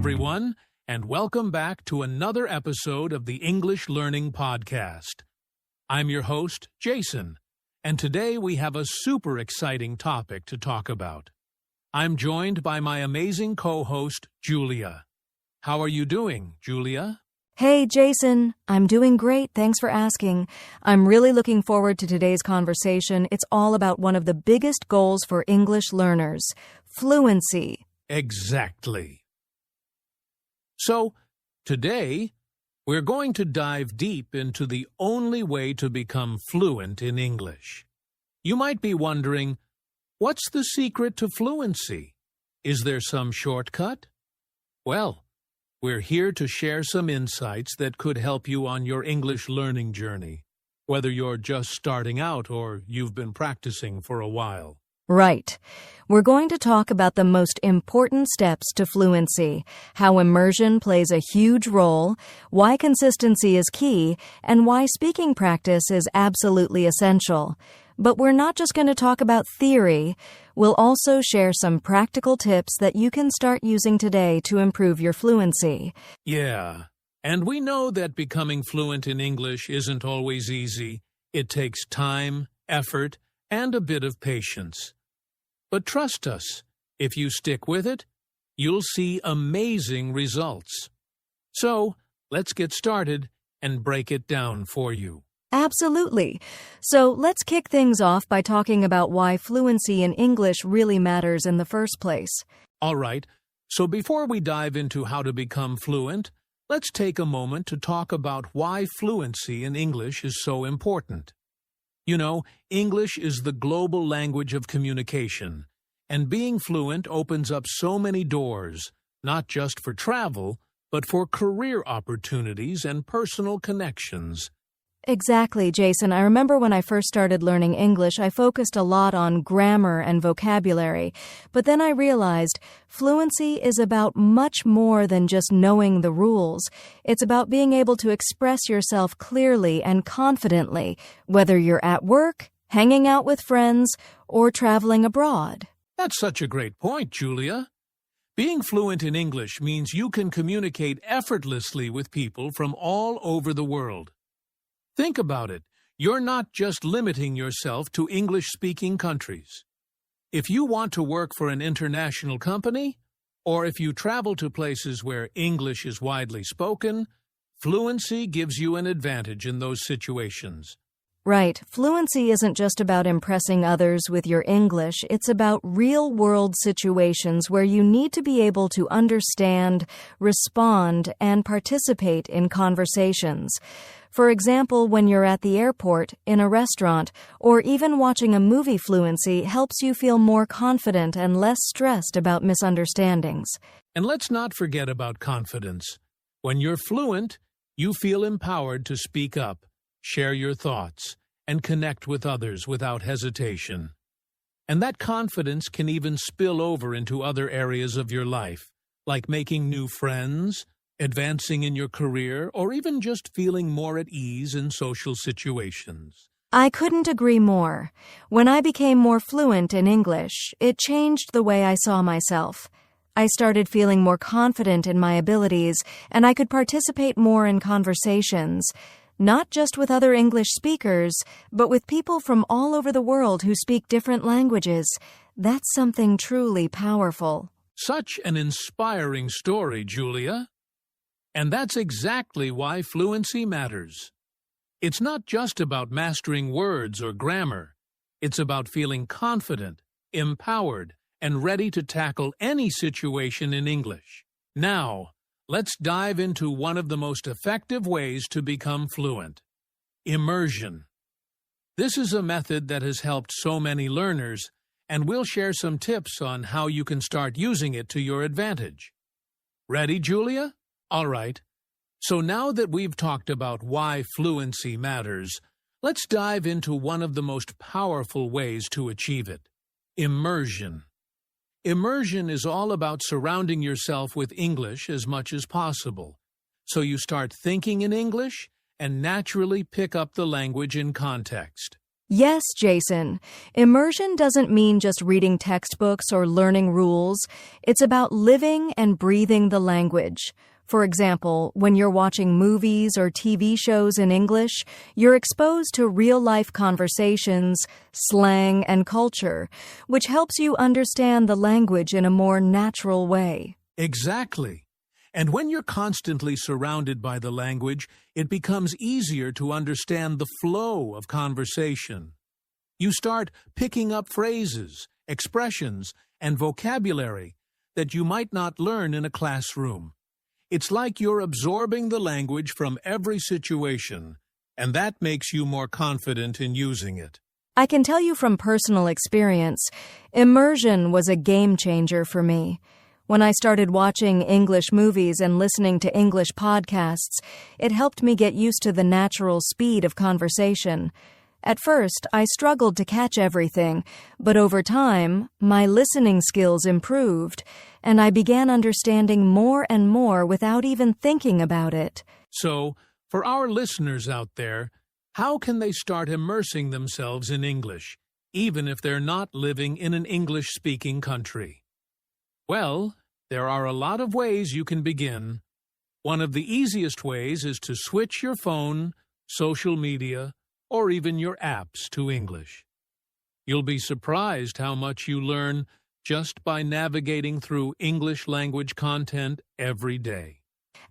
everyone, and welcome back to another episode of the English Learning Podcast. I'm your host, Jason, and today we have a super exciting topic to talk about. I'm joined by my amazing co-host, Julia. How are you doing, Julia? Hey, Jason. I'm doing great. Thanks for asking. I'm really looking forward to today's conversation. It's all about one of the biggest goals for English learners, fluency. Exactly. So, today, we're going to dive deep into the only way to become fluent in English. You might be wondering, what's the secret to fluency? Is there some shortcut? Well, we're here to share some insights that could help you on your English learning journey, whether you're just starting out or you've been practicing for a while. Right. We're going to talk about the most important steps to fluency, how immersion plays a huge role, why consistency is key, and why speaking practice is absolutely essential. But we're not just going to talk about theory. We'll also share some practical tips that you can start using today to improve your fluency. Yeah, and we know that becoming fluent in English isn't always easy. It takes time, effort, and a bit of patience. But trust us, if you stick with it, you'll see amazing results. So, let's get started and break it down for you. Absolutely. So let's kick things off by talking about why fluency in English really matters in the first place. All right, so before we dive into how to become fluent, let's take a moment to talk about why fluency in English is so important. You know, English is the global language of communication, and being fluent opens up so many doors, not just for travel, but for career opportunities and personal connections. Exactly, Jason. I remember when I first started learning English, I focused a lot on grammar and vocabulary. But then I realized fluency is about much more than just knowing the rules. It's about being able to express yourself clearly and confidently, whether you're at work, hanging out with friends, or traveling abroad. That's such a great point, Julia. Being fluent in English means you can communicate effortlessly with people from all over the world. Think about it. You're not just limiting yourself to English-speaking countries. If you want to work for an international company, or if you travel to places where English is widely spoken, fluency gives you an advantage in those situations. Right. Fluency isn't just about impressing others with your English. It's about real-world situations where you need to be able to understand, respond, and participate in conversations. For example, when you're at the airport, in a restaurant, or even watching a movie, fluency helps you feel more confident and less stressed about misunderstandings. And let's not forget about confidence. When you're fluent, you feel empowered to speak up, share your thoughts, and connect with others without hesitation. And that confidence can even spill over into other areas of your life, like making new friends, advancing in your career, or even just feeling more at ease in social situations. I couldn't agree more. When I became more fluent in English, it changed the way I saw myself. I started feeling more confident in my abilities, and I could participate more in conversations, not just with other English speakers, but with people from all over the world who speak different languages. That's something truly powerful. Such an inspiring story, Julia. And that's exactly why fluency matters. It's not just about mastering words or grammar. It's about feeling confident, empowered, and ready to tackle any situation in English. Now, let's dive into one of the most effective ways to become fluent: immersion. This is a method that has helped so many learners, and we'll share some tips on how you can start using it to your advantage. Ready, Julia? All right. So now that we've talked about why fluency matters, let's dive into one of the most powerful ways to achieve it: immersion. Immersion is all about surrounding yourself with English as much as possible, so you start thinking in English and naturally pick up the language in context. Yes, Jason. Immersion doesn't mean just reading textbooks or learning rules. It's about living and breathing the language. For example, when you're watching movies or TV shows in English, you're exposed to real-life conversations, slang, and culture, which helps you understand the language in a more natural way. Exactly. And when you're constantly surrounded by the language, it becomes easier to understand the flow of conversation. You start picking up phrases, expressions, and vocabulary that you might not learn in a classroom. It's like you're absorbing the language from every situation, and that makes you more confident in using it. I can tell you from personal experience, immersion was a game changer for me. When I started watching English movies and listening to English podcasts, it helped me get used to the natural speed of conversation. At first, I struggled to catch everything, but over time, my listening skills improved, and I began understanding more and more without even thinking about it. So, for our listeners out there, how can they start immersing themselves in English, even if they're not living in an English-speaking country? Well, there are a lot of ways you can begin. One of the easiest ways is to switch your phone, social media, or even your apps to English. You'll be surprised how much you learn just by navigating through English language content every day.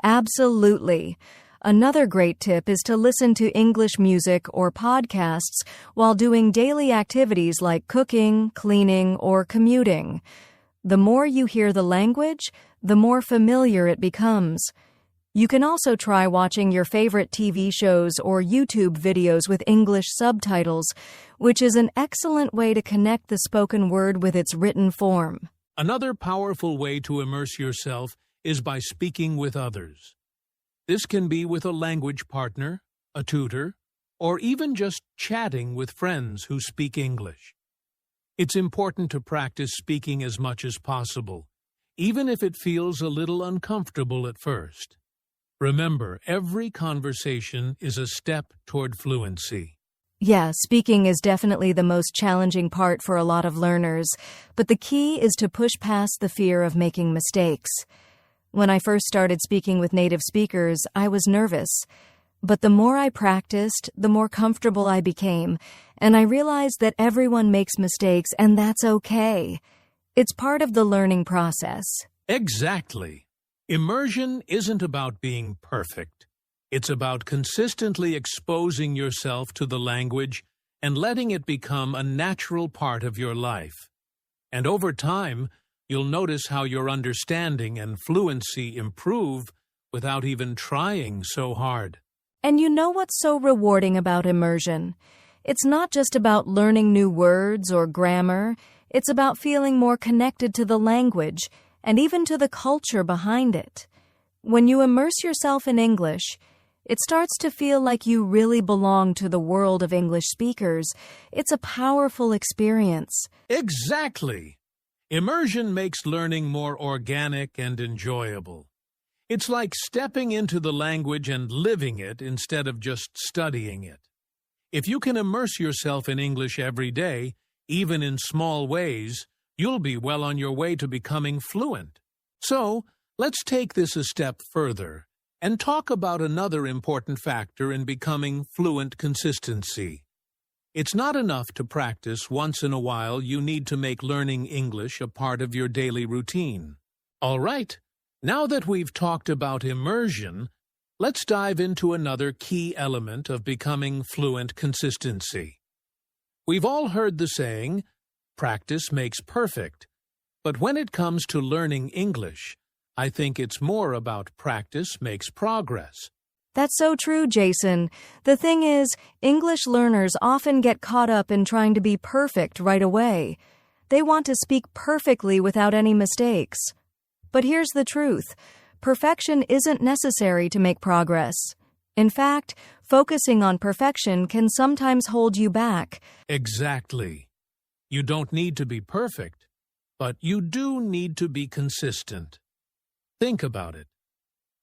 Absolutely. Another great tip is to listen to English music or podcasts while doing daily activities like cooking, cleaning, or commuting. The more you hear the language, the more familiar it becomes. You can also try watching your favorite TV shows or YouTube videos with English subtitles, which is an excellent way to connect the spoken word with its written form. Another powerful way to immerse yourself is by speaking with others. This can be with a language partner, a tutor, or even just chatting with friends who speak English. It's important to practice speaking as much as possible, even if it feels a little uncomfortable at first. Remember, every conversation is a step toward fluency. Yeah, speaking is definitely the most challenging part for a lot of learners, but the key is to push past the fear of making mistakes. When I first started speaking with native speakers, I was nervous. But the more I practiced, the more comfortable I became, and I realized that everyone makes mistakes, and that's okay. It's part of the learning process. Exactly. Immersion isn't about being perfect. It's about consistently exposing yourself to the language and letting it become a natural part of your life. And over time, you'll notice how your understanding and fluency improve without even trying so hard. And you know what's so rewarding about immersion? It's not just about learning new words or grammar. It's about feeling more connected to the language and even to the culture behind it. When you immerse yourself in English, it starts to feel like you really belong to the world of English speakers. It's a powerful experience. Exactly. Immersion makes learning more organic and enjoyable. It's like stepping into the language and living it instead of just studying it. If you can immerse yourself in English every day, even in small ways, you'll be well on your way to becoming fluent. So, let's take this a step further and talk about another important factor in becoming fluent: consistency. It's not enough to practice once in a while. You need to make learning English a part of your daily routine. All right. Now that we've talked about immersion, let's dive into another key element of becoming fluent: consistency. We've all heard the saying, practice makes perfect. But when it comes to learning English, I think it's more about practice makes progress. That's so true, Jason. The thing is, English learners often get caught up in trying to be perfect right away. They want to speak perfectly without any mistakes. But here's the truth. Perfection isn't necessary to make progress. In fact, focusing on perfection can sometimes hold you back. Exactly. You don't need to be perfect, but you do need to be consistent. Think about it.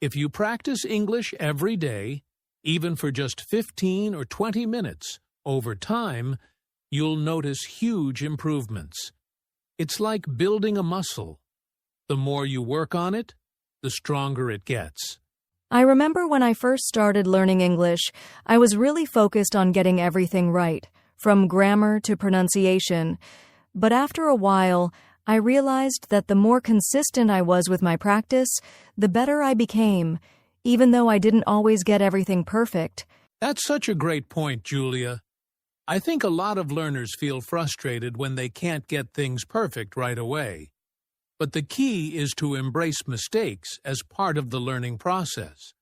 If you practice English every day, even for just 15 or 20 minutes, Over time, you'll notice huge improvements. It's like building a muscle. The more you work on it, the stronger it gets. I remember when I first started learning English, I was really focused on getting everything right, from grammar to pronunciation. But after a while, I realized that the more consistent I was with my practice, the better I became, even though I didn't always get everything perfect. That's such a great point, Julia. I think a lot of learners feel frustrated when they can't get things perfect right away. But the key is to embrace mistakes as part of the learning process.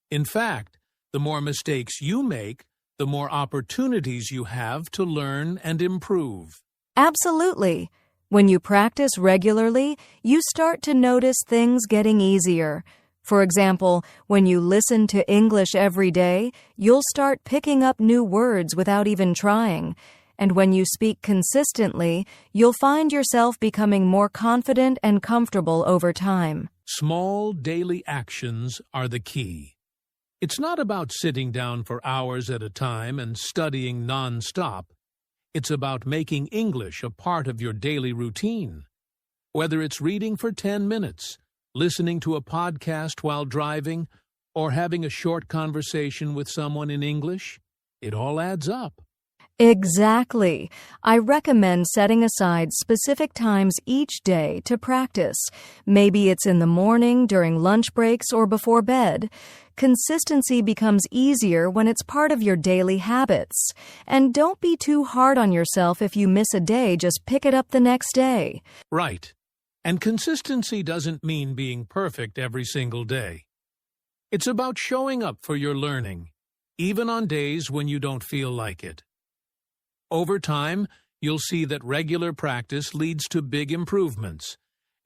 In fact, the more mistakes you make, the more opportunities you have to learn and improve. Absolutely. When you practice regularly, you start to notice things getting easier. For example, when you listen to English every day, you'll start picking up new words without even trying. And when you speak consistently, you'll find yourself becoming more confident and comfortable over time. Small daily actions are the key. It's not about sitting down for hours at a time and studying non-stop. It's about making English a part of your daily routine. Whether it's reading for 10 minutes, listening to a podcast while driving, or having a short conversation with someone in English, it all adds up. Exactly. I recommend setting aside specific times each day to practice. Maybe it's in the morning, during lunch breaks, or before bed. Consistency becomes easier when it's part of your daily habits. And don't be too hard on yourself if you miss a day, just pick it up the next day. Right. And consistency doesn't mean being perfect every single day. It's about showing up for your learning, even on days when you don't feel like it. Over time, you'll see that regular practice leads to big improvements,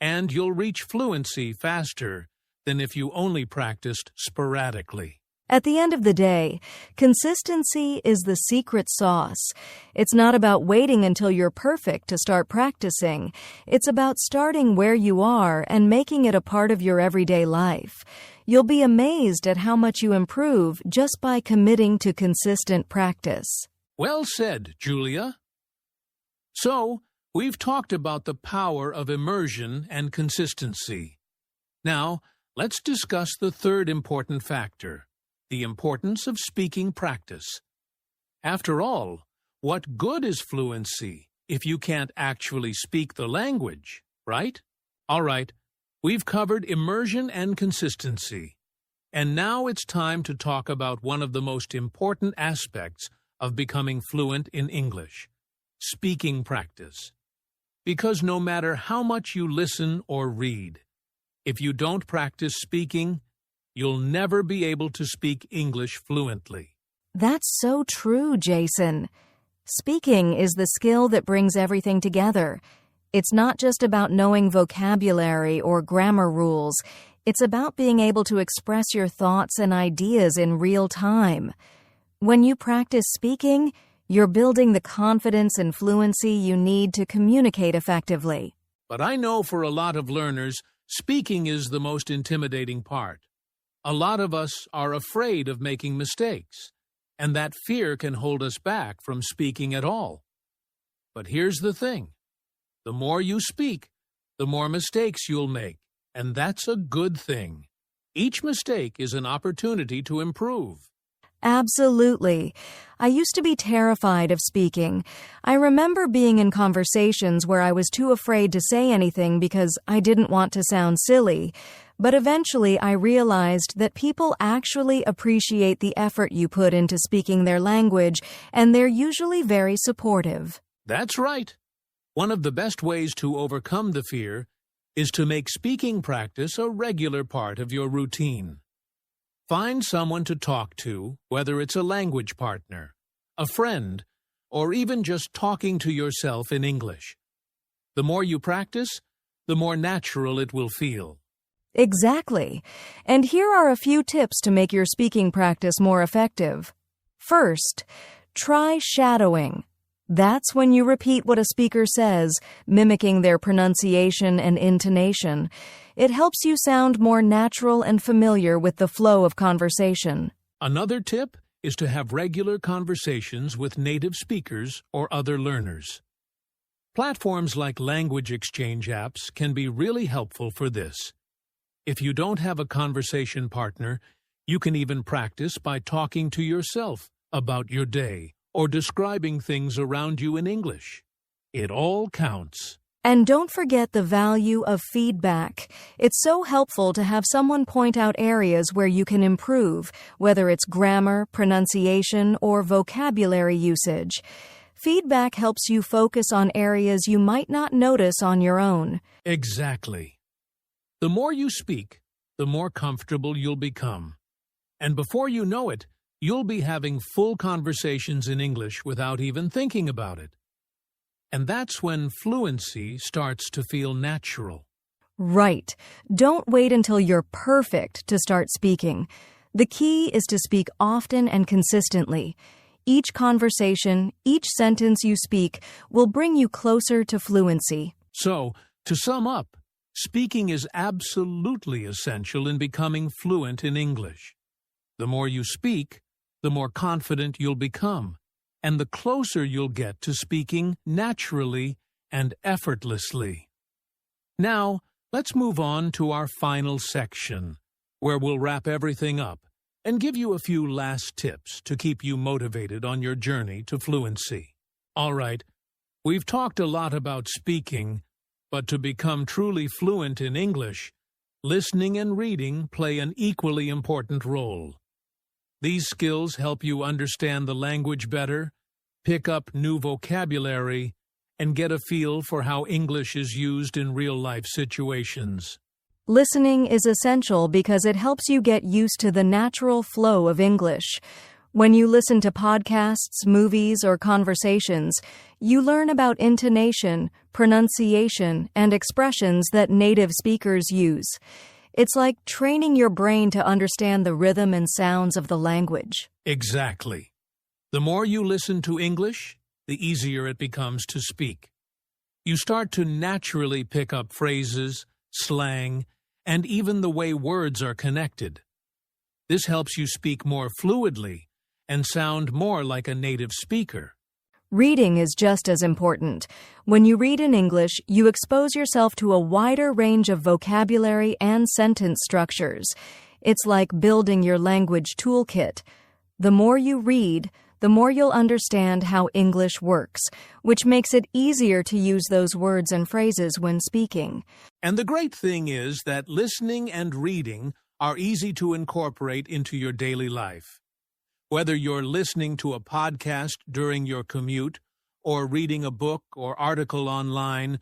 and you'll reach fluency faster than if you only practiced sporadically. At the end of the day, consistency is the secret sauce. It's not about waiting until you're perfect to start practicing. It's about starting where you are and making it a part of your everyday life. You'll be amazed at how much you improve just by committing to consistent practice. Well said, Julia. So, we've talked about the power of immersion and consistency. Now, let's discuss the third important factor, the importance of speaking practice. After all, what good is fluency if you can't actually speak the language, right? All right, we've covered immersion and consistency. And now it's time to talk about one of the most important aspects of becoming fluent in English, speaking practice. Because no matter how much you listen or read, if you don't practice speaking, you'll never be able to speak English fluently. That's so true, Jason. Speaking is the skill that brings everything together. It's not just about knowing vocabulary or grammar rules. It's about being able to express your thoughts and ideas in real time. When you practice speaking, you're building the confidence and fluency you need to communicate effectively. But I know for a lot of learners, speaking is the most intimidating part. A lot of us are afraid of making mistakes, and that fear can hold us back from speaking at all. But here's the thing. The more you speak, the more mistakes you'll make, and that's a good thing. Each mistake is an opportunity to improve. Absolutely. I used to be terrified of speaking. I remember being in conversations where I was too afraid to say anything because I didn't want to sound silly. But eventually I realized that people actually appreciate the effort you put into speaking their language, and they're usually very supportive. That's right. One of the best ways to overcome the fear is to make speaking practice a regular part of your routine. Find someone to talk to, whether it's a language partner, a friend, or even just talking to yourself in English. The more you practice, the more natural it will feel. Exactly. And here are a few tips to make your speaking practice more effective. First, try shadowing. That's when you repeat what a speaker says, mimicking their pronunciation and intonation. It helps you sound more natural and familiar with the flow of conversation. Another tip is to have regular conversations with native speakers or other learners. Platforms like language exchange apps can be really helpful for this. If you don't have a conversation partner, you can even practice by talking to yourself about your day or describing things around you in English. It all counts. And don't forget the value of feedback. It's so helpful to have someone point out areas where you can improve, whether it's grammar, pronunciation, or vocabulary usage. Feedback helps you focus on areas you might not notice on your own. Exactly. The more you speak, the more comfortable you'll become. And before you know it, you'll be having full conversations in English without even thinking about it. And that's when fluency starts to feel natural. Right. Don't wait until you're perfect to start speaking. The key is to speak often and consistently. Each conversation, each sentence you speak will bring you closer to fluency. So, to sum up, speaking is absolutely essential in becoming fluent in English. The more you speak, the more confident you'll become, and the closer you'll get to speaking naturally and effortlessly. Now, let's move on to our final section, where we'll wrap everything up and give you a few last tips to keep you motivated on your journey to fluency. All right, we've talked a lot about speaking, but to become truly fluent in English, listening and reading play an equally important role. These skills help you understand the language better, pick up new vocabulary, and get a feel for how English is used in real-life situations. Listening is essential because it helps you get used to the natural flow of English. When you listen to podcasts, movies, or conversations, you learn about intonation, pronunciation, and expressions that native speakers use. It's like training your brain to understand the rhythm and sounds of the language. Exactly. The more you listen to English, the easier it becomes to speak. You start to naturally pick up phrases, slang, and even the way words are connected. This helps you speak more fluidly and sound more like a native speaker. Reading is just as important. When you read in English, you expose yourself to a wider range of vocabulary and sentence structures. It's like building your language toolkit. The more you read, the more you'll understand how English works, which makes it easier to use those words and phrases when speaking. And the great thing is that listening and reading are easy to incorporate into your daily life. Whether you're listening to a podcast during your commute or reading a book or article online,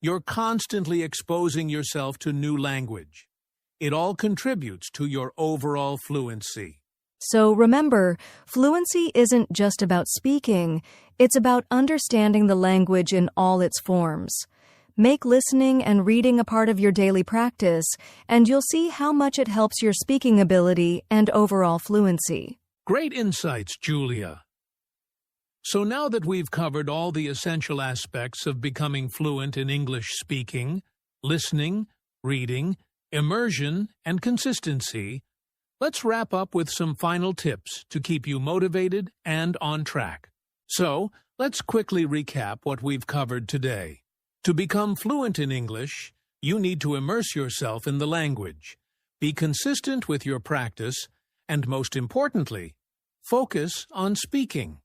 you're constantly exposing yourself to new language. It all contributes to your overall fluency. So remember, fluency isn't just about speaking, it's about understanding the language in all its forms. Make listening and reading a part of your daily practice, and you'll see how much it helps your speaking ability and overall fluency. Great insights, Julia. So now that we've covered all the essential aspects of becoming fluent in English speaking, listening, reading, immersion, and consistency, let's wrap up with some final tips to keep you motivated and on track. So, let's quickly recap what we've covered today. To become fluent in English, you need to immerse yourself in the language, be consistent with your practice, and most importantly, focus on speaking.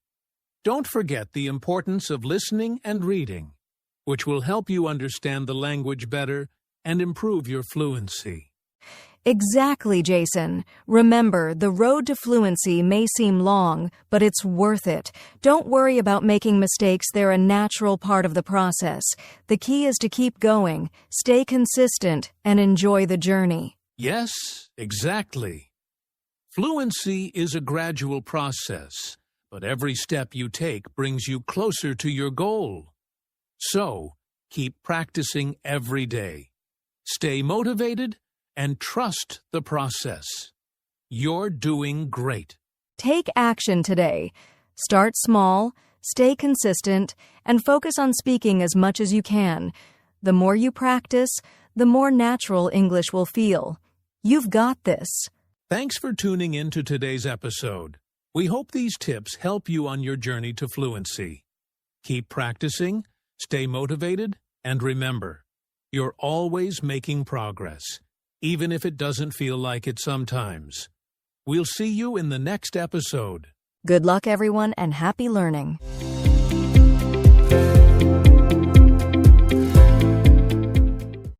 Don't forget the importance of listening and reading, which will help you understand the language better and improve your fluency. Exactly, Jason. Remember, the road to fluency may seem long, but it's worth it. Don't worry about making mistakes. They're a natural part of the process. The key is to keep going, stay consistent, and enjoy the journey. Yes, exactly. Fluency is a gradual process, but every step you take brings you closer to your goal. So, keep practicing every day. Stay motivated and trust the process. You're doing great. Take action today. Start small, stay consistent, and focus on speaking as much as you can. The more you practice, the more natural English will feel. You've got this. Thanks for tuning in to today's episode. We hope these tips help you on your journey to fluency. Keep practicing, stay motivated, and remember, you're always making progress, even if it doesn't feel like it sometimes. We'll see you in the next episode. Good luck, everyone, and happy learning.